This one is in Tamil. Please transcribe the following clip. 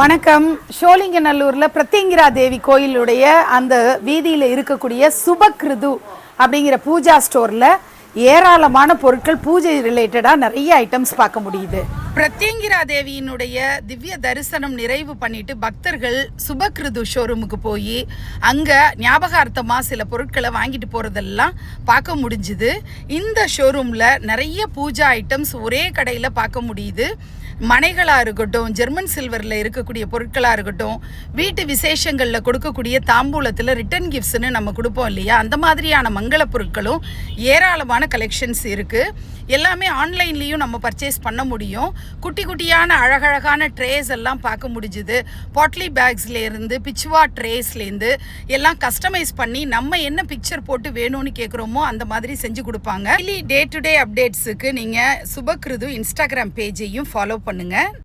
வணக்கம். ஷோலிங்கநல்லூரில் பிரத்யங்கிரா தேவி கோயிலுடைய அந்த வீதியில் இருக்கக்கூடிய சுபக்ருது அப்படிங்கிற பூஜா ஸ்டோரில் ஏராளமான பொருட்கள் பூஜை ரிலேட்டடாக நிறைய ஐட்டம்ஸ் பார்க்க முடியுது. பிரத்யங்கிரா தேவியினுடைய திவ்ய தரிசனம் நிறைவு பண்ணிட்டு பக்தர்கள் சுபக்ருது ஷோரூமுக்கு போய் அங்கே ஞாபகார்த்தமாக சில பொருட்களை வாங்கிட்டு போகிறதெல்லாம் பார்க்க முடிஞ்சுது. இந்த ஷோரூமில் நிறைய பூஜா ஐட்டம்ஸ் ஒரே கடையில் பார்க்க முடியுது. மனைகளாக இருக்கட்டும், ஜெர்மன் சில்வரில் இருக்கக்கூடிய பொருட்களாக இருக்கட்டும், வீட்டு விசேஷங்களில் கொடுக்கக்கூடிய தாம்பூலத்தில் ரிட்டன் கிஃப்ட்ஸ்னு நம்ம கொடுப்போம் இல்லையா, அந்த மாதிரியான மங்கள பொருட்களும் ஏராளமான கலெக்ஷன்ஸ் இருக்குது. எல்லாமே ஆன்லைன்லேயும் நம்ம பர்ச்சேஸ் பண்ண முடியும். குட்டி குட்டியான அழகழகான ட்ரேஸ் எல்லாம் பார்க்க முடிஞ்சுது. பாட்லி பேக்ஸ்லேருந்து பிச்சுவா ட்ரேஸ்லேருந்து எல்லாம் கஸ்டமைஸ் பண்ணி நம்ம என்ன பிக்சர் போட்டு வேணும்னு கேட்குறோமோ அந்த மாதிரி செஞ்சு கொடுப்பாங்க. டெய்லி டே டு டே அப்டேட்ஸுக்கு நீங்கள் சுபக்ருது இன்ஸ்டாகிராம் பேஜையும் ஃபாலோ பண்ணுங்கள்.